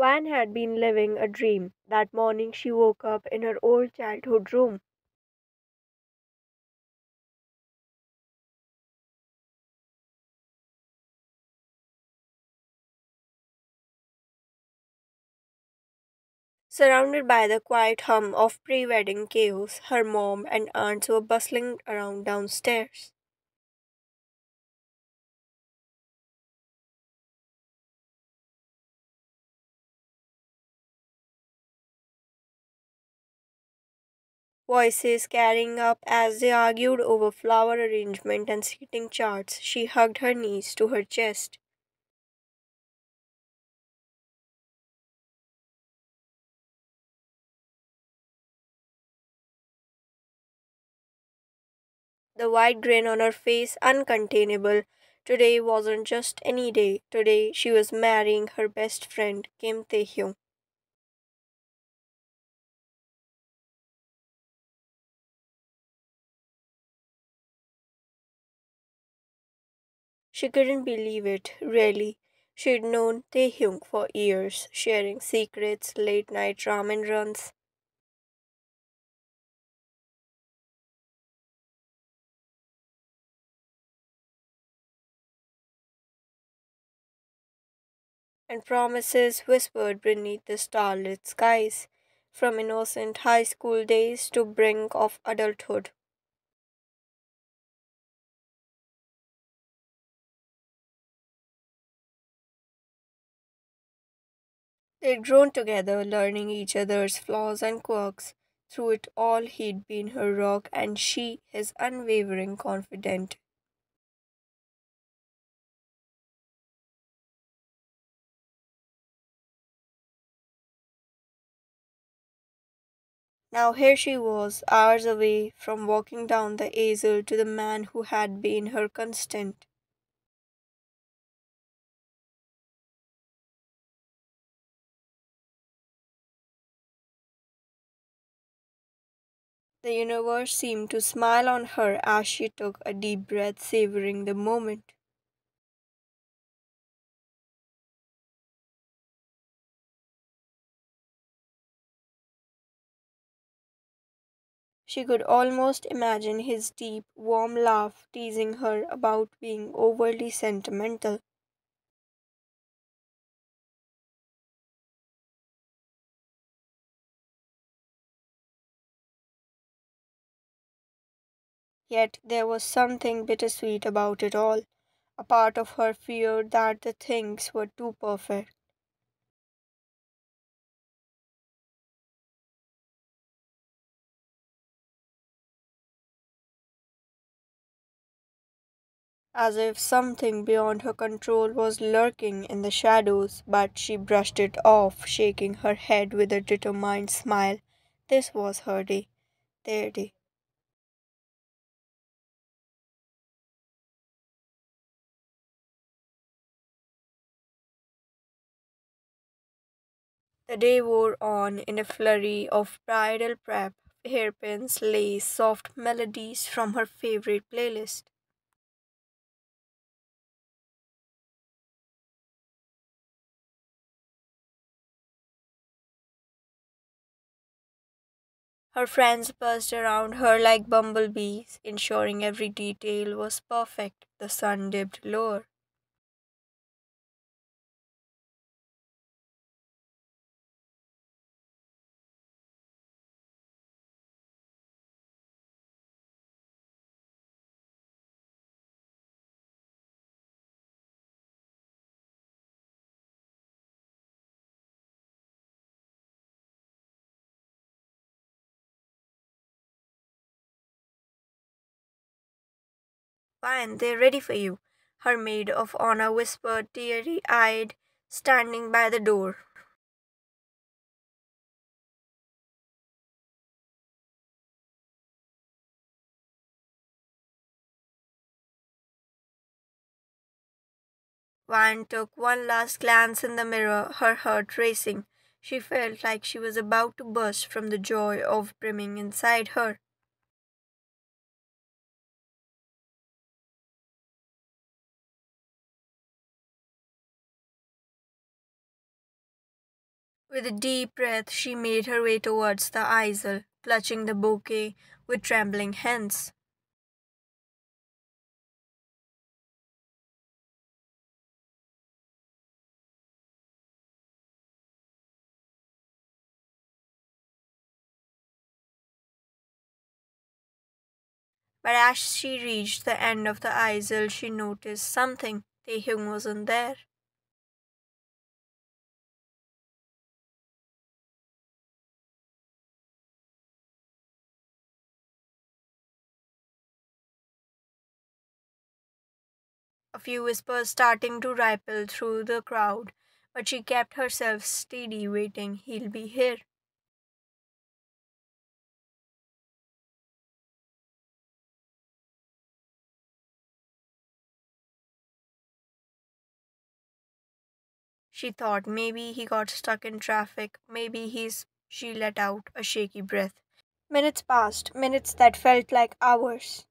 Van had been living a dream. That morning she woke up in her old childhood room, surrounded by the quiet hum of pre wedding chaos. Her mom and aunts were bustling around downstairs. Voices carrying up as they argued over flower arrangement and seating charts. She hugged her knees to her chest. The wide grin on her face uncontainable. Today wasn't just any day. Today she was marrying her best friend, Kim Taehyung. She couldn't believe it, really. She'd known Taehyung for years, sharing secrets, late night ramen runs, and promises whispered beneath the starlit skies, from innocent high school days to brink of adulthood. They'd grown together, learning each other's flaws and quirks. Through it all, he'd been her rock and she his unwavering confidant. Now here she was, hours away from walking down the aisle to the man who had been her constant. The universe seemed to smile on her as she took a deep breath, savoring the moment. She could almost imagine his deep, warm laugh teasing her about being overly sentimental. Yet there was something bittersweet about it all. A part of her feared that the things were too perfect. As if something beyond her control was lurking in the shadows, but she brushed it off, shaking her head with a determined smile. This was her day, their day. The day wore on in a flurry of bridal prep, hairpins, lace, soft melodies from her favorite playlist. Her friends buzzed around her like bumblebees, ensuring every detail was perfect. The sun dipped lower. Fine, they're ready for you, her maid of honor whispered, teary eyed, standing by the door. Vine took one last glance in the mirror, her heart racing. She felt like she was about to burst from the joy of brimming inside her. With a deep breath, she made her way towards the easel, clutching the bouquet with trembling hands. But as she reached the end of the easel, she noticed something. Taehyung wasn't there. A few whispers starting to ripple through the crowd, but she kept herself steady, waiting. He'll be here. She thought maybe he got stuck in traffic, maybe she let out a shaky breath. Minutes passed, minutes that felt like hours.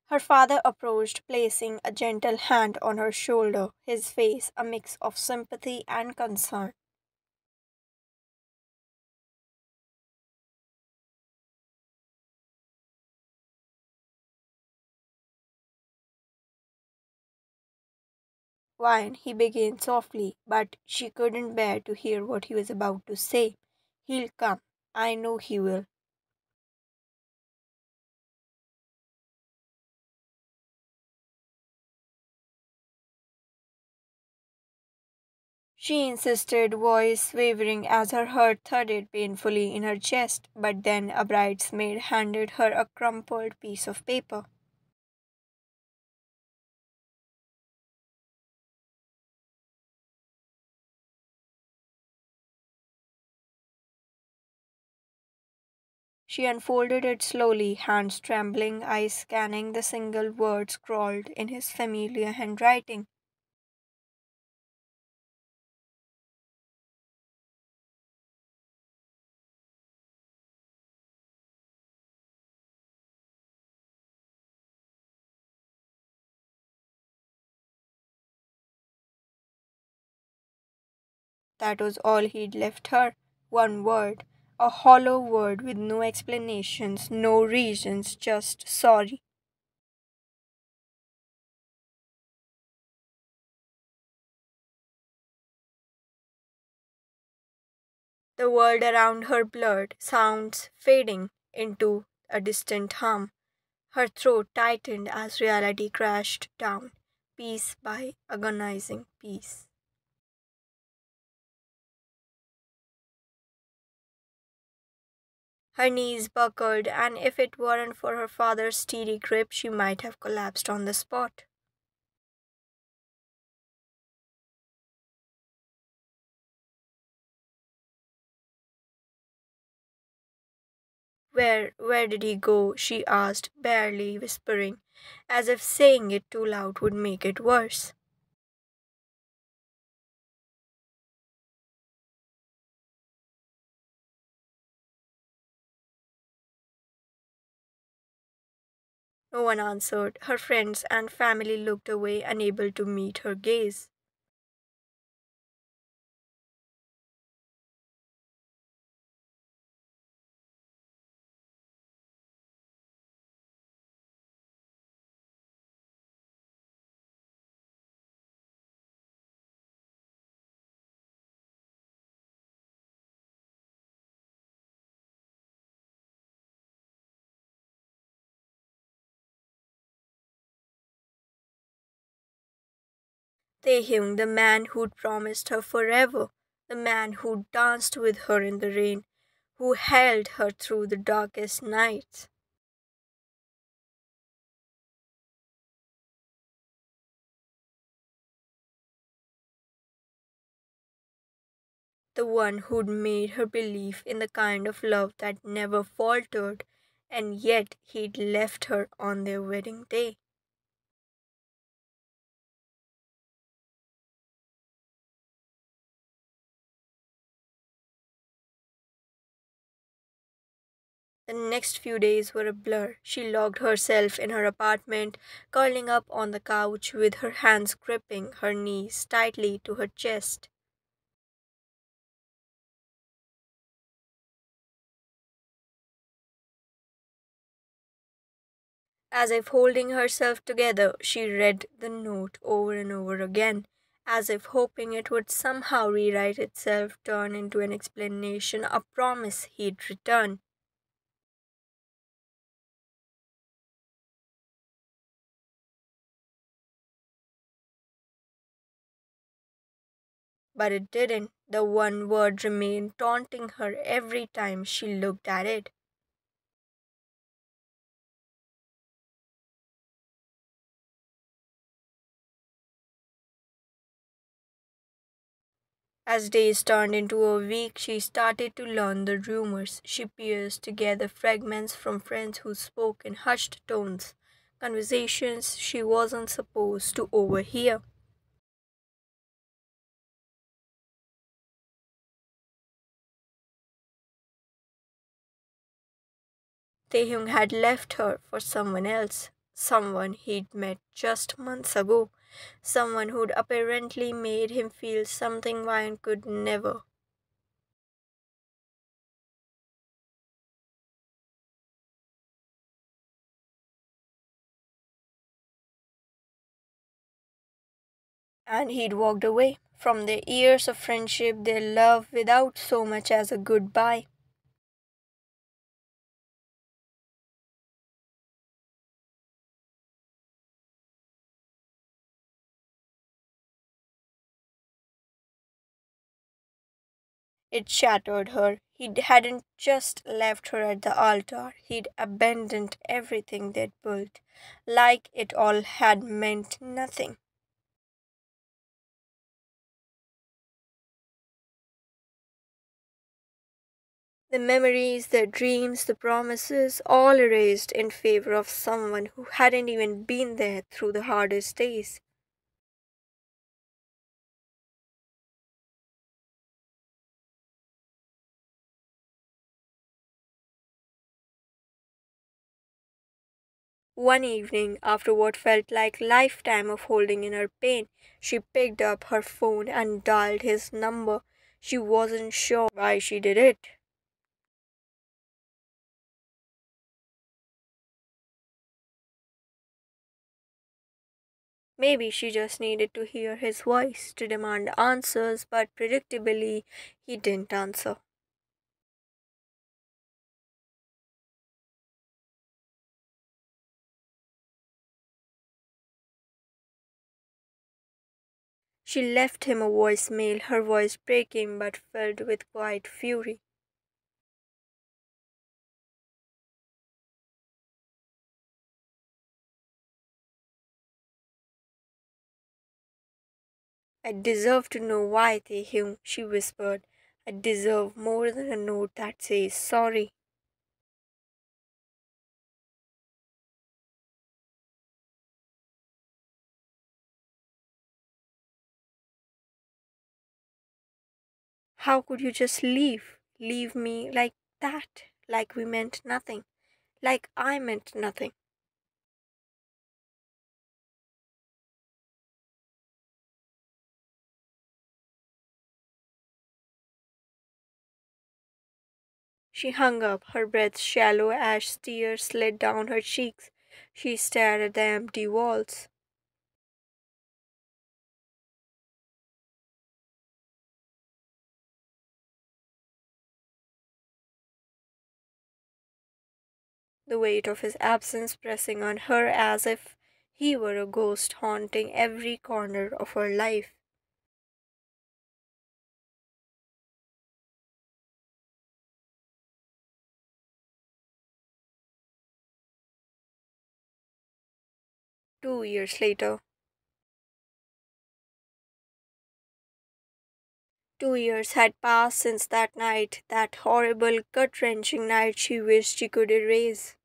Her father approached, placing a gentle hand on her shoulder, his face a mix of sympathy and concern. Wine, he began softly, but she couldn't bear to hear what he was about to say. He'll come. I know he will. She insisted, voice wavering as her heart thudded painfully in her chest, but then a bridesmaid handed her a crumpled piece of paper. She unfolded it slowly, hands trembling, eyes scanning the single word scrawled in his familiar handwriting. That was all he'd left her. One word. A hollow word with no explanations, no reasons, just sorry. The world around her blurred, sounds fading into a distant hum. Her throat tightened as reality crashed down, piece by agonizing piece. Her knees buckled, and if it weren't for her father's steady grip, she might have collapsed on the spot. Where did he go? She asked, barely whispering, as if saying it too loud would make it worse. No one answered. Her friends and family looked away, unable to meet her gaze. Taehyung, the man who'd promised her forever, the man who danced with her in the rain, who held her through the darkest nights. The one who'd made her believe in the kind of love that never faltered, and yet he'd left her on their wedding day. The next few days were a blur. She locked herself in her apartment, curling up on the couch with her hands gripping her knees tightly to her chest. As if holding herself together, she read the note over and over again, as if hoping it would somehow rewrite itself, turn into an explanation, a promise he'd return. But it didn't. The one word remained taunting her every time she looked at it. As days turned into a week, she started to learn the rumors. She pieced together fragments from friends who spoke in hushed tones, conversations she wasn't supposed to overhear. Taehyung had left her for someone else, someone he'd met just months ago, someone who'd apparently made him feel something Ryan could never. And he'd walked away from their years of friendship, their love, without so much as a goodbye. It shattered her. He hadn't just left her at the altar, he'd abandoned everything they'd built, like it all had meant nothing. The memories, the dreams, the promises, all erased in favor of someone who hadn't even been there through the hardest days. One evening, after what felt like lifetime of holding in her pain, she picked up her phone and dialed his number. She wasn't sure why she did it. Maybe she just needed to hear his voice to demand answers, but predictably, he didn't answer. She left him a voicemail, her voice breaking but filled with quiet fury. I deserve to know why, Taehyung, she whispered. I deserve more than a note that says sorry. How could you just leave? Leave me like that? Like we meant nothing? Like I meant nothing? She hung up, her breath shallow as tears slid down her cheeks. She stared at the empty walls. The weight of his absence pressing on her as if he were a ghost haunting every corner of her life. 2 years later. 2 years had passed since that night, that horrible, gut wrenching night she wished she could erase.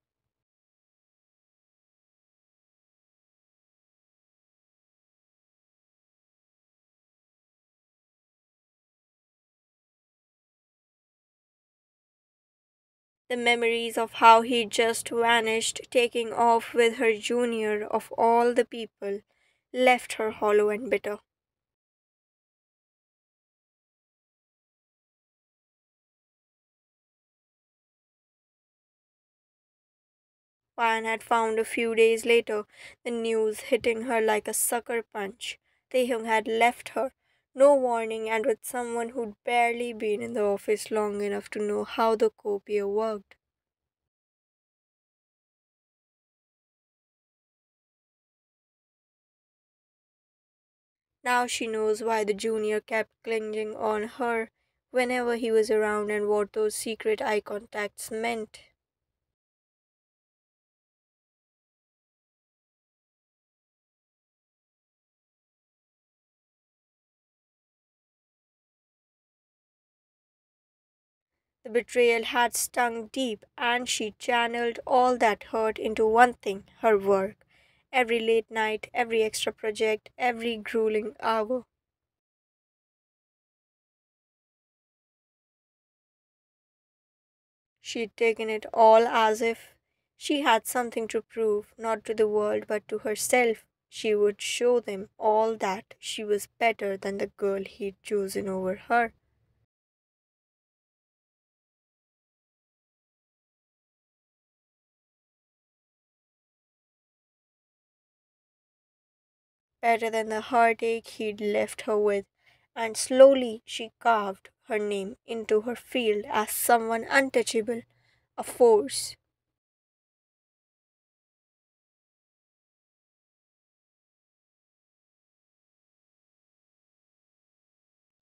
The memories of how he just vanished, taking off with her junior of all the people, left her hollow and bitter. Fan had found a few days later, the news hitting her like a sucker punch. Taehyung had left her, no warning, and with someone who'd barely been in the office long enough to know how the copier worked. Now she knows why the junior kept clinging on her whenever he was around and what those secret eye contacts meant. The betrayal had stung deep, and she channeled all that hurt into one thing, her work. Every late night, every extra project, every grueling hour. She'd taken it all as if she had something to prove, not to the world but to herself. She would show them all that she was better than the girl he'd chosen over her. Better than the heartache he'd left her with, and slowly she carved her name into her field as someone untouchable, a force.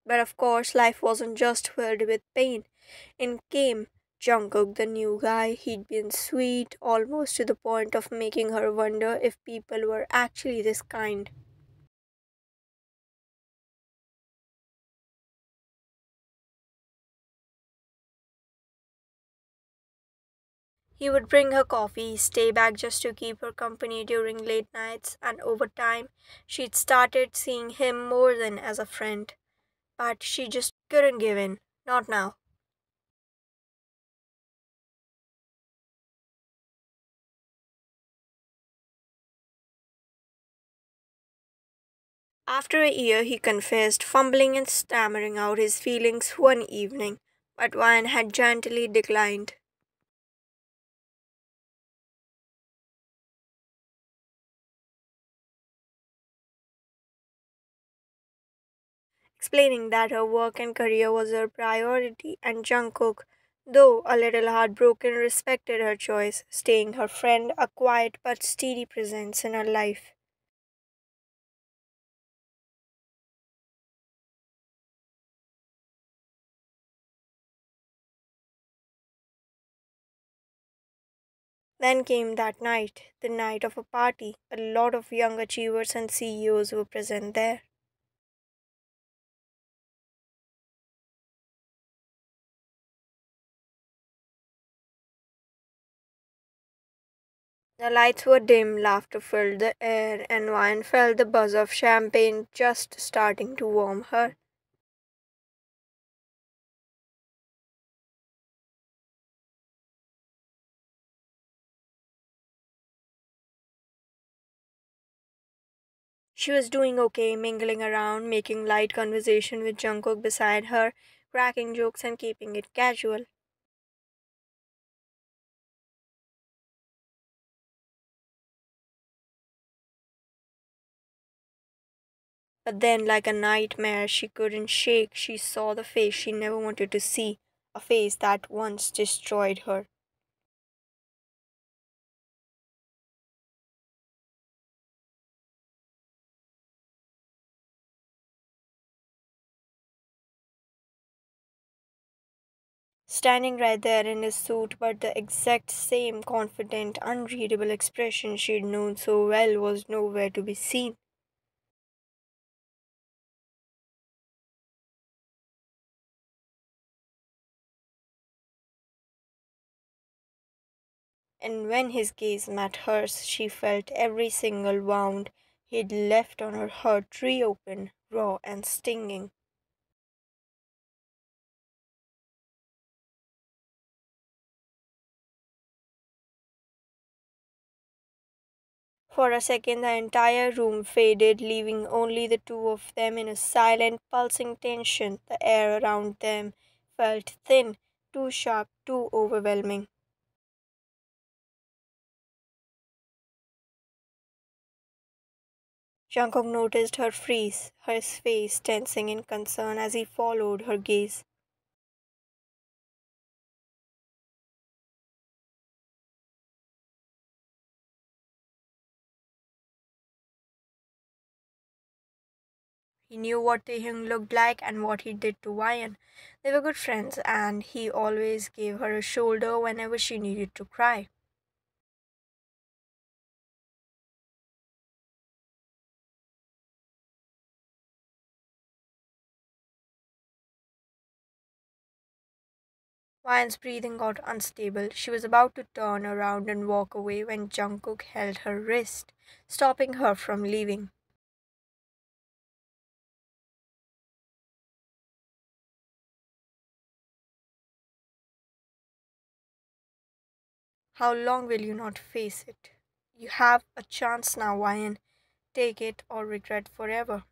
But of course, life wasn't just filled with pain. In came Jungkook, the new guy. He'd been sweet, almost to the point of making her wonder if people were actually this kind. He would bring her coffee, stay back just to keep her company during late nights, and over time, she'd started seeing him more than as a friend. But she just couldn't give in. Not now. After a year, he confessed, fumbling and stammering out his feelings one evening, but Wine had gently declined. Explaining that her work and career was her priority, and Jungkook, though a little heartbroken, respected her choice, staying her friend, a quiet but steady presence in her life. Then came that night, the night of a party. A lot of young achievers and CEOs were present there. The lights were dim, laughter filled the air, and Wine felt the buzz of champagne just starting to warm her. She was doing okay, mingling around, making light conversation with Jungkook beside her, cracking jokes and keeping it casual. But then, like a nightmare she couldn't shake, she saw the face she never wanted to see, a face that once destroyed her. Standing right there in his suit, but the exact same confident, unreadable expression she'd known so well was nowhere to be seen. And when his gaze met hers, she felt every single wound he'd left on her heart reopen, raw and stinging. For a second, the entire room faded, leaving only the two of them in a silent, pulsing tension. The air around them felt thin, too sharp, too overwhelming. Jungkook noticed her freeze, her face tensing in concern as he followed her gaze. He knew what Taehyung looked like and what he did to Ryan. They were good friends, and he always gave her a shoulder whenever she needed to cry. Ryan's breathing got unstable. She was about to turn around and walk away when Jungkook held her wrist, stopping her from leaving. How long will you not face it? You have a chance now, Ryan. Take it or regret forever.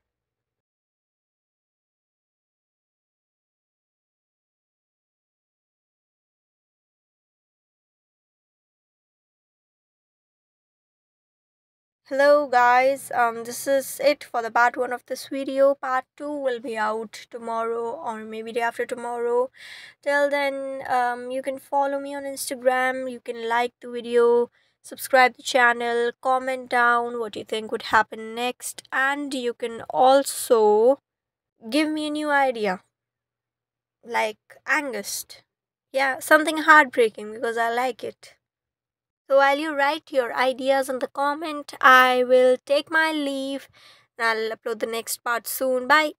Hello guys, this is it for the part 1 of this video. Part 2 will be out tomorrow or maybe day after tomorrow. Till then, you can follow me on Instagram, you can like the video, subscribe the channel, comment down what you think would happen next, and you can also give me a new idea like angst. Yeah, something heartbreaking because I like it. So while you write your ideas in the comment, I will take my leave and I'll upload the next part soon. Bye.